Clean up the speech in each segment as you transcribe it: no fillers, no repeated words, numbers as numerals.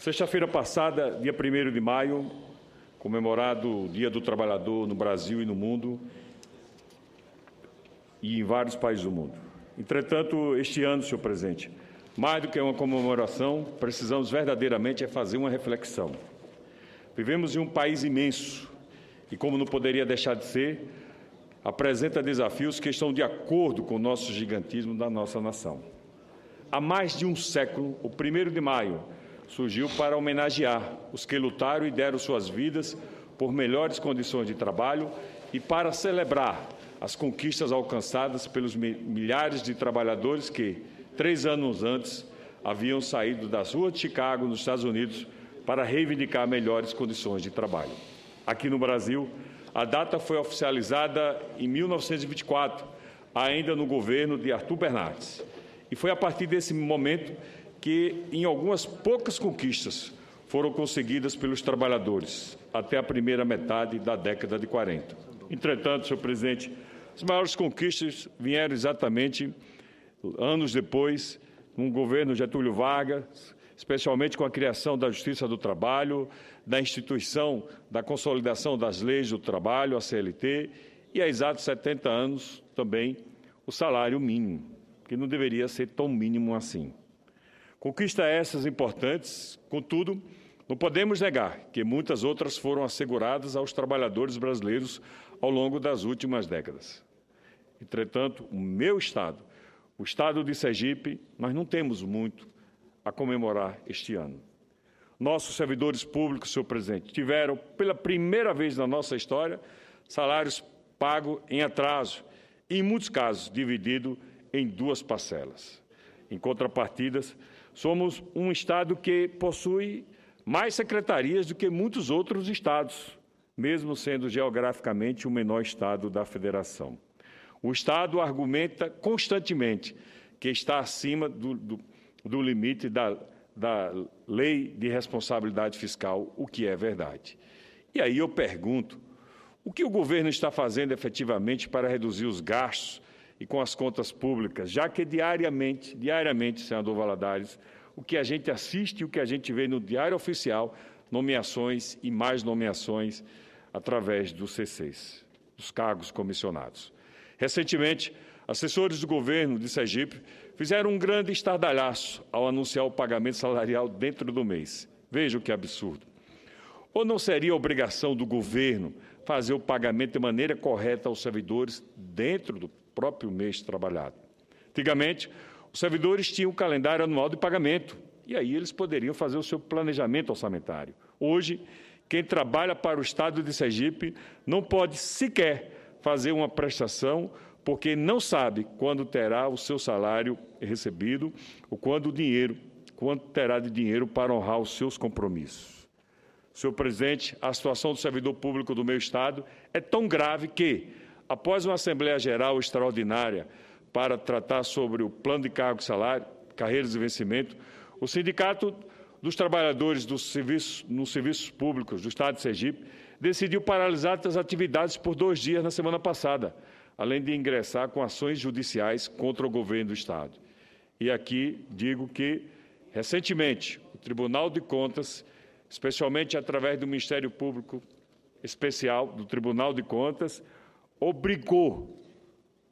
Sexta-feira passada, dia 1º de maio, comemorado o Dia do Trabalhador no Brasil e no mundo e em vários países do mundo. Entretanto, este ano, senhor presidente, mais do que uma comemoração, precisamos verdadeiramente fazer uma reflexão. Vivemos em um país imenso e, como não poderia deixar de ser, apresenta desafios que estão de acordo com o nosso gigantismo da nossa nação. Há mais de um século, o 1º de maio surgiu para homenagear os que lutaram e deram suas vidas por melhores condições de trabalho e para celebrar as conquistas alcançadas pelos milhares de trabalhadores que, 3 anos antes, haviam saído das ruas de Chicago, nos Estados Unidos, para reivindicar melhores condições de trabalho. Aqui no Brasil, a data foi oficializada em 1924, ainda no governo de Arthur Bernardes. E foi a partir desse momento que, em algumas poucas conquistas, foram conseguidas pelos trabalhadores, até a primeira metade da década de 40. Entretanto, senhor presidente, as maiores conquistas vieram exatamente anos depois, no governo Getúlio Vargas, especialmente com a criação da Justiça do Trabalho, da instituição da consolidação das leis do trabalho, a CLT, e há exatos 70 anos também o salário mínimo, que não deveria ser tão mínimo assim. Conquistas essas importantes, contudo, não podemos negar que muitas outras foram asseguradas aos trabalhadores brasileiros ao longo das últimas décadas. Entretanto, o meu Estado, o Estado de Sergipe, nós não temos muito a comemorar este ano. Nossos servidores públicos, senhor presidente, tiveram, pela primeira vez na nossa história, salários pagos em atraso e, em muitos casos, dividido em 2 parcelas. Em contrapartidas, somos um Estado que possui mais secretarias do que muitos outros estados, mesmo sendo geograficamente o menor estado da Federação. O Estado argumenta constantemente que está acima do limite da Lei de Responsabilidade Fiscal, o que é verdade. E aí eu pergunto, o que o governo está fazendo efetivamente para reduzir os gastos e com as contas públicas, já que diariamente, senador Valadares, o que a gente assiste e o que a gente vê no Diário Oficial, nomeações e mais nomeações através dos CCs, dos cargos comissionados. Recentemente, assessores do governo de Sergipe fizeram um grande estardalhaço ao anunciar o pagamento salarial dentro do mês. Vejam que absurdo. Ou não seria obrigação do governo fazer o pagamento de maneira correta aos servidores dentro do próprio mês trabalhado? Antigamente, os servidores tinham um calendário anual de pagamento e aí eles poderiam fazer o seu planejamento orçamentário. Hoje, quem trabalha para o Estado de Sergipe não pode sequer fazer uma prestação porque não sabe quando terá o seu salário recebido ou quanto terá de dinheiro para honrar os seus compromissos. Senhor presidente, a situação do servidor público do meu Estado é tão grave que, após uma Assembleia Geral extraordinária para tratar sobre o plano de cargo e salário, carreiras e vencimento, o Sindicato dos Trabalhadores nos serviços públicos do Estado de Sergipe decidiu paralisar as atividades por 2 dias na semana passada, além de ingressar com ações judiciais contra o governo do Estado. E aqui digo que, recentemente, o Tribunal de Contas, especialmente através do Ministério Público Especial do Tribunal de Contas,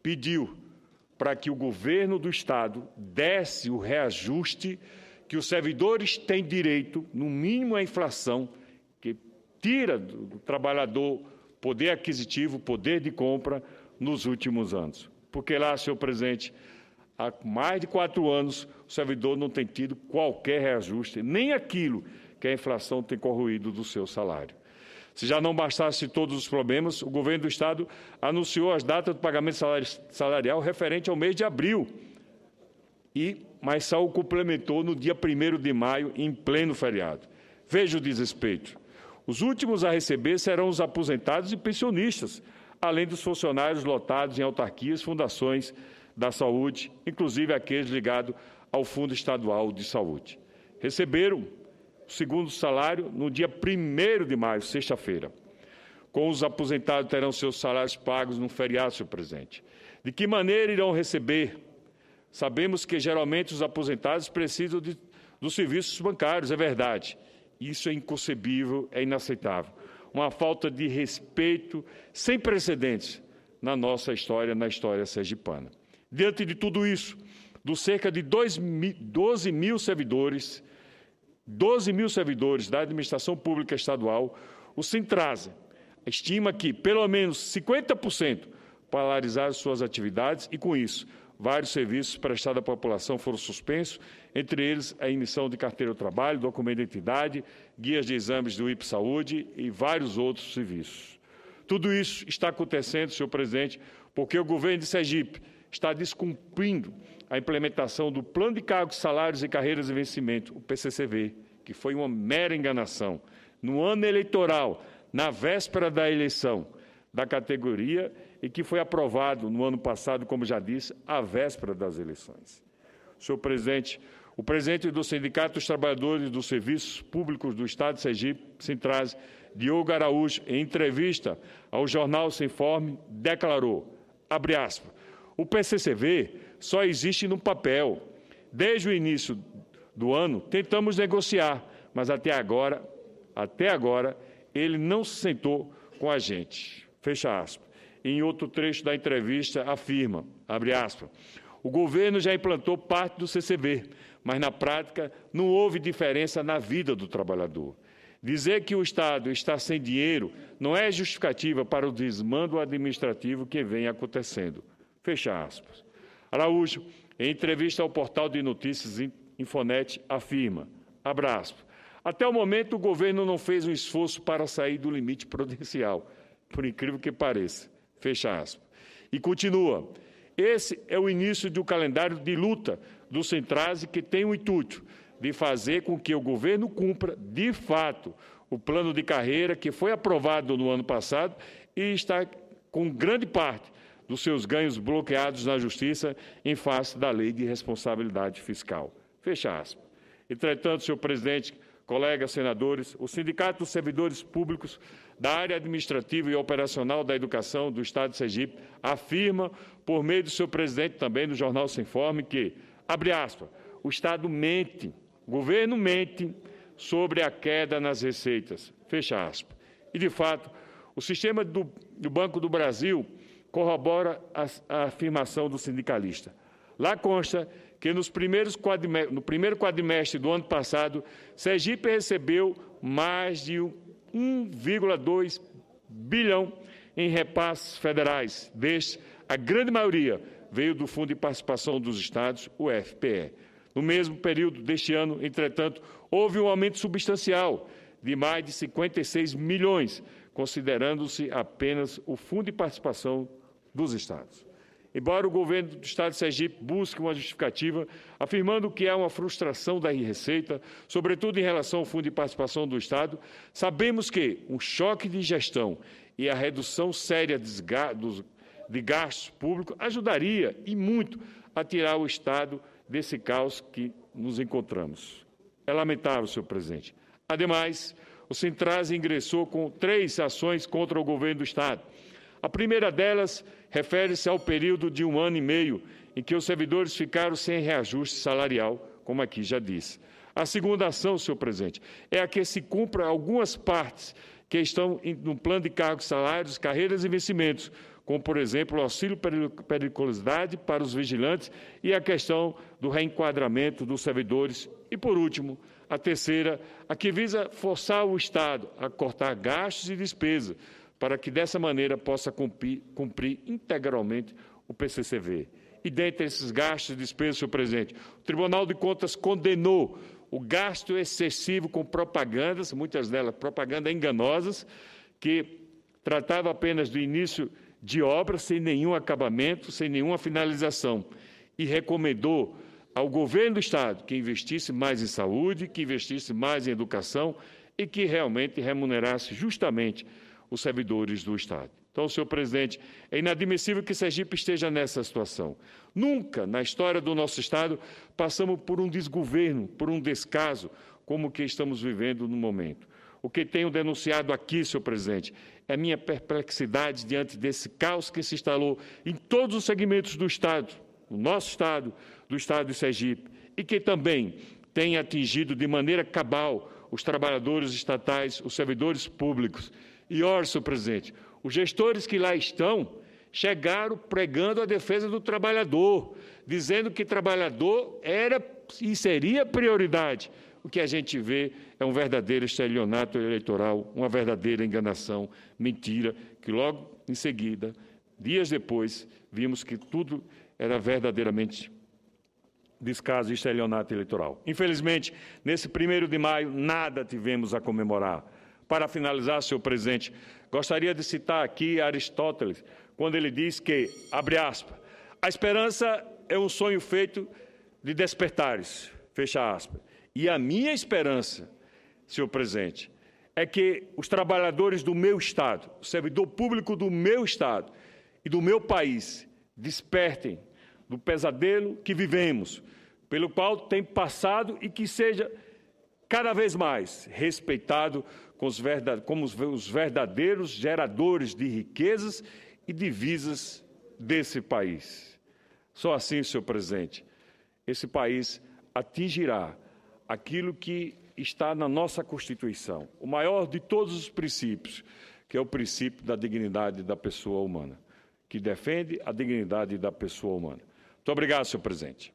pediu para que o governo do Estado desse o reajuste que os servidores têm direito, no mínimo a inflação, que tira do trabalhador poder aquisitivo, poder de compra, nos últimos anos. Porque lá, senhor presidente, há mais de 4 anos, o servidor não tem tido qualquer reajuste, nem aquilo que a inflação tem corroído do seu salário. Se já não bastasse todos os problemas, o governo do Estado anunciou as datas do pagamento salarial referente ao mês de abril, mas só o complementou no dia 1º de maio, em pleno feriado. Veja o desrespeito. Os últimos a receber serão os aposentados e pensionistas, além dos funcionários lotados em autarquias, fundações da saúde, inclusive aqueles ligados ao Fundo Estadual de Saúde. Receberam o segundo salário no dia 1º de maio, sexta-feira. Com os aposentados terão seus salários pagos no feriado, senhor presidente. De que maneira irão receber? Sabemos que, geralmente, os aposentados precisam dos serviços bancários, é verdade. Isso é inconcebível, é inaceitável. Uma falta de respeito sem precedentes na nossa história, na história sergipana. Diante de tudo isso, dos cerca de 12 mil servidores da administração pública estadual, o Sintrase estima que pelo menos 50% paralisaram suas atividades e, com isso, vários serviços prestados à população foram suspensos, entre eles a emissão de carteira de trabalho, documento de identidade, guias de exames do IPE Saúde e vários outros serviços. Tudo isso está acontecendo, senhor presidente, porque o governo de Sergipe está descumprindo a implementação do Plano de Cargos, Salários e Carreiras de Vencimento, o PCCV, que foi uma mera enganação. No ano eleitoral, na véspera da eleição da categoria, e que foi aprovado no ano passado, como já disse, à véspera das eleições. Senhor presidente, o presidente do Sindicato dos Trabalhadores dos Serviços Públicos do Estado de Sergipe, Sintrase, Diogo Araújo, em entrevista ao jornal Sinforme, declarou, abre aspas, o PCCV só existe no papel. Desde o início do ano, tentamos negociar, mas até agora, ele não se sentou com a gente. Fecha aspas. Em outro trecho da entrevista, afirma, abre aspas, o governo já implantou parte do CCV, mas na prática não houve diferença na vida do trabalhador. Dizer que o Estado está sem dinheiro não é justificativa para o desmando administrativo que vem acontecendo. Fecha aspas. Araújo, em entrevista ao portal de notícias Infonet, afirma, abre aspas, até o momento o governo não fez um esforço para sair do limite prudencial, por incrível que pareça. Fecha aspas. E continua, esse é o início do calendário de luta do Sintrase, que tem o intuito de fazer com que o governo cumpra, de fato, o plano de carreira que foi aprovado no ano passado e está com grande parte dos seus ganhos bloqueados na Justiça em face da Lei de Responsabilidade Fiscal. Fecha aspas. Entretanto, senhor presidente, colegas senadores, o Sindicato dos Servidores Públicos da área administrativa e operacional da educação do Estado de Sergipe afirma, por meio do seu presidente também no jornal Sinforme, que, abre aspas, o Estado mente, o governo mente sobre a queda nas receitas, fecha aspas. E, de fato, o sistema do Banco do Brasil corrobora a afirmação do sindicalista. Lá consta que no primeiro quadrimestre do ano passado, Sergipe recebeu mais de 1,2 bilhão em repasses federais. Destes, a grande maioria veio do Fundo de Participação dos Estados, o FPE. No mesmo período deste ano, entretanto, houve um aumento substancial de mais de 56 milhões, considerando-se apenas o Fundo de Participação dos Estados. Embora o governo do Estado de Sergipe busque uma justificativa, afirmando que há uma frustração da receita, sobretudo em relação ao Fundo de Participação do Estado, sabemos que um choque de gestão e a redução séria de gastos públicos ajudaria, e muito, a tirar o Estado desse caos que nos encontramos. É lamentável, senhor presidente. Ademais, o Sintrase ingressou com 3 ações contra o governo do Estado. A primeira delas refere-se ao período de 1 ano e meio em que os servidores ficaram sem reajuste salarial, como aqui já disse. A segunda ação, senhor presidente, é a que se cumpra algumas partes que estão no plano de cargos, salários, carreiras e vencimentos, como, por exemplo, o auxílio periculosidade para os vigilantes e a questão do reenquadramento dos servidores. E, por último, a terceira, a que visa forçar o Estado a cortar gastos e despesas, para que, dessa maneira, possa cumprir integralmente o PCCV. E, dentre esses gastos e despesas, senhor presidente, o Tribunal de Contas condenou o gasto excessivo com propagandas, muitas delas propagandas enganosas, que tratava apenas do início de obras sem nenhum acabamento, sem nenhuma finalização, e recomendou ao governo do Estado que investisse mais em saúde, que investisse mais em educação e que realmente remunerasse justamente os servidores do Estado. Então, senhor presidente, é inadmissível que Sergipe esteja nessa situação. Nunca, na história do nosso Estado, passamos por um desgoverno, por um descaso, como o que estamos vivendo no momento. O que tenho denunciado aqui, senhor presidente, é a minha perplexidade diante desse caos que se instalou em todos os segmentos do Estado, do nosso Estado, do Estado de Sergipe, e que também tem atingido de maneira cabal os trabalhadores estatais, os servidores públicos. E, ora, senhor presidente, os gestores que lá estão chegaram pregando a defesa do trabalhador, dizendo que trabalhador era e seria prioridade. O que a gente vê é um verdadeiro estelionato eleitoral, uma verdadeira enganação, mentira, que logo em seguida, dias depois, vimos que tudo era verdadeiramente descaso e estelionato eleitoral. Infelizmente, nesse 1º de maio, nada tivemos a comemorar. Para finalizar, senhor presidente, gostaria de citar aqui Aristóteles, quando ele diz que, abre aspas, a esperança é um sonho feito de despertares, fecha aspas. E a minha esperança, senhor presidente, é que os trabalhadores do meu Estado, o servidor público do meu Estado e do meu país despertem do pesadelo que vivemos, pelo qual tem passado e que seja cada vez mais respeitado como os verdadeiros geradores de riquezas e divisas desse país. Só assim, senhor presidente, esse país atingirá aquilo que está na nossa Constituição, o maior de todos os princípios, que é o princípio da dignidade da pessoa humana, que defende a dignidade da pessoa humana. Muito obrigado, senhor presidente.